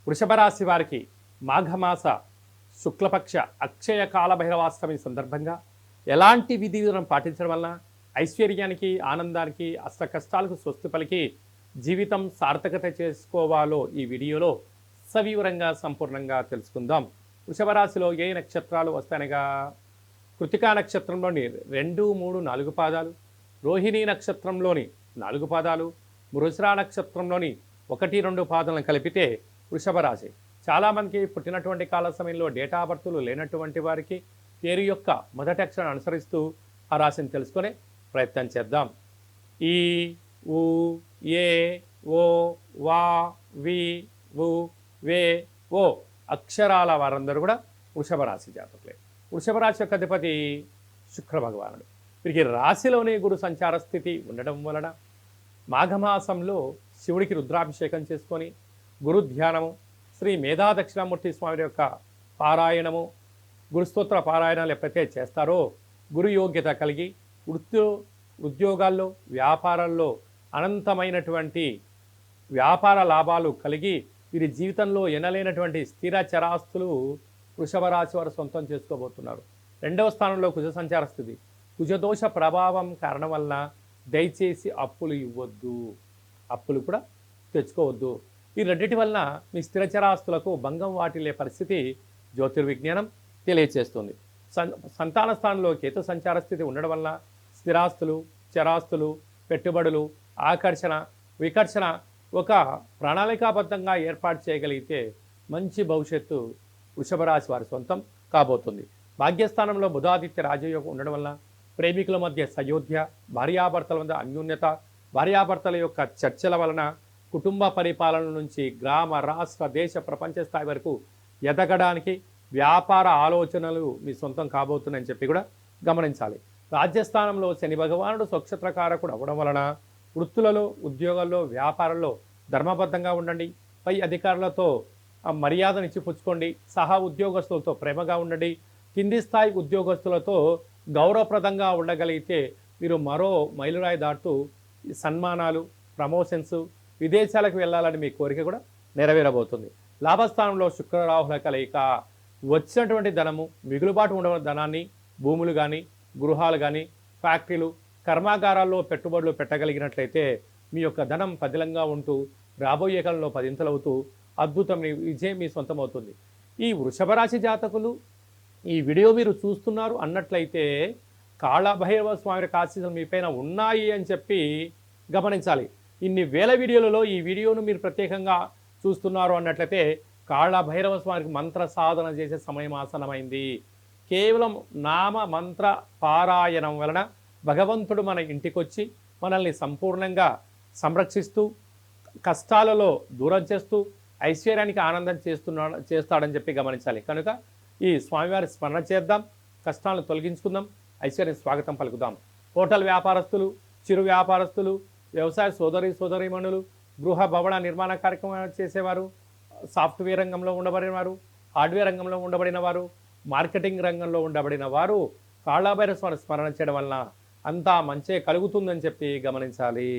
వృషభ రాశి వారికి మాఘమాస శుక్లపక్ష అక్షయ కాల భైరవాష్టమి సందర్భంగా ఎలాంటి విధి విధానం పాటించడం వలన ఐశ్వర్యానికి ఆనందానికి అష్ట కష్టాలకు స్వస్తి పలికి జీవితం సార్థకత చేసుకోవాలో ఈ వీడియోలో సవివరంగా సంపూర్ణంగా తెలుసుకుందాం. వృషభ రాశిలో ఏ నక్షత్రాలు వస్తాయనగా కృతికా నక్షత్రంలోని 2, 3, 4 పాదాలు, రోహిణీ నక్షత్రంలోని 4 పాదాలు, మృగశిర నక్షత్రంలోని 1, 2 పాదాలను కలిపితే వృషభ రాశి. చాలామందికి పుట్టినటువంటి కాల సమయంలో డేటా బర్తులు లేనటువంటి వారికి పేరు యొక్క మొదటి అక్షరాన్ని అనుసరిస్తూ ఆ రాశిని తెలుసుకునే ప్రయత్నం చేద్దాం. ఈ, ఉ, ఏ, ఓ, వా, వి, వు, వే, ఓ అక్షరాల వారందరూ కూడా వృషభ రాశి జాతకులే. వృషభ రాశి యొక్క అధిపతి శుక్ర భగవానుడు. వీరికి రాశిలోనే గురు సంచార స్థితి ఉండడం వలన మాఘమాసంలో శివుడికి రుద్రాభిషేకం చేసుకొని గురు ధ్యానము, శ్రీ మేధా దక్షిణామూర్తి స్వామి యొక్క పారాయణము, గురుస్తోత్ర పారాయణాలు ఎప్పుడైతే చేస్తారో గురు యోగ్యత కలిగి ఉద్యోగాల్లో వ్యాపారాల్లో అనంతమైనటువంటి వ్యాపార లాభాలు కలిగి వీరి జీవితంలో ఎనలేనటువంటి స్థిర చరాస్తులు వృషభ రాశి వారు సొంతం చేసుకోబోతున్నారు. 2వ స్థానంలో కుజ సంచార స్థితి. కుజదోష ప్రభావం కారణం వలన దయచేసి అప్పులు ఇవ్వద్దు, అప్పులు కూడా తెచ్చుకోవద్దు. ఈ రెండింటి వలన మీ స్థిరచరాస్తులకు భంగం వాటిల్లే పరిస్థితి జ్యోతిర్విజ్ఞానం తెలియచేస్తుంది. సంతాన స్థానంలో కేతు సంచార స్థితి ఉండడం వలన స్థిరాస్తులు, చరాస్తులు, పెట్టుబడులు, ఆకర్షణ, వికర్షణ ఒక ప్రణాళికాబద్ధంగా ఏర్పాటు చేయగలిగితే మంచి భవిష్యత్తు వృషభ రాశి వారి సొంతం కాబోతుంది. భాగ్యస్థానంలో బుధాదిత్య రాజయోగం ఉండడం వలన ప్రేమికుల మధ్య సయోధ్య, భార్యాభర్తల మధ్య అన్యోన్యత, భార్యాభర్తల యొక్క చర్చల వలన కుటుంబ పరిపాలన నుంచి గ్రామ, రాష్ట్ర, దేశ, ప్రపంచ స్థాయి వరకు ఎదగడానికి వ్యాపార ఆలోచనలు మీ సొంతం కాబోతున్నాయని చెప్పి కూడా గమనించాలి. రాజ్యస్థానంలో శని భగవానుడు స్వక్షత్రకారకుడు అవ్వడం వలన వృత్తులలో, ఉద్యోగాల్లో, వ్యాపారంలో ధర్మబద్ధంగా ఉండండి. పై అధికారులతో మర్యాదనిచ్చి పుచ్చుకోండి. సహా ఉద్యోగస్తులతో ప్రేమగా ఉండండి. కింది స్థాయి ఉద్యోగస్తులతో గౌరవప్రదంగా ఉండగలిగితే మీరు మరో మైలురాయి దాటుతూ సన్మానాలు, ప్రమోషన్స్, విదేశాలకు వెళ్ళాలని మీ కోరిక కూడా నెరవేరబోతుంది. లాభస్థానంలో శుక్రరాహుల కలయిక వచ్చినటువంటి ధనము, మిగులుబాటు ఉన్న ధనాన్ని భూములు కానీ, గృహాలు కానీ, ఫ్యాక్టరీలు, కర్మాగారాల్లో పెట్టుబడులు పెట్టగలిగినట్లయితే మీ యొక్క ధనం పదిలంగా ఉంటూ రాబోయే కాలంలో పదింతలవుతూ అద్భుతం విజయం మీ సొంతం అవుతుంది. ఈ వృషభ రాశి జాతకులు ఈ వీడియో మీరు చూస్తున్నారు అన్నట్లయితే కాళభైరవ స్వామి ఆశీస్సులు మీపైన ఉన్నాయి అని చెప్పి గమనించాలి. ఇన్ని వేల వీడియోలలో ఈ వీడియోను మీరు ప్రత్యేకంగా చూస్తున్నారు అన్నట్లయితే కాళభైరవ స్వామికి మంత్ర సాధన చేసే సమయం ఆసనమైంది. కేవలం నామ మంత్ర పారాయణం వలన భగవంతుడు మన ఇంటికొచ్చి మనల్ని సంపూర్ణంగా సంరక్షిస్తూ కష్టాలలో దూరం చేస్తూ ఐశ్వర్యానికి ఆనందం చేస్తాడని చెప్పి గమనించాలి. కనుక ఈ స్వామివారి స్మరణ చేద్దాం, కష్టాలను తొలగించుకుందాం, ఐశ్వర్యం స్వాగతం పలుకుదాం. హోటల్ వ్యాపారస్తులు, చిరు వ్యాపారస్తులు, వ్యవసాయ సోదరీమణులు, గృహ భవన నిర్మాణ కార్యక్రమాలు చేసేవారు, సాఫ్ట్వేర్ రంగంలో ఉండబడిన వారు, హార్డ్వేర్ రంగంలో ఉండబడిన వారు, మార్కెటింగ్ రంగంలో ఉండబడిన వారు కాళభైరవ స్వామి స్మరణ చేయడం వలన అంతా మంచే కలుగుతుందని చెప్పి గమనించాలి.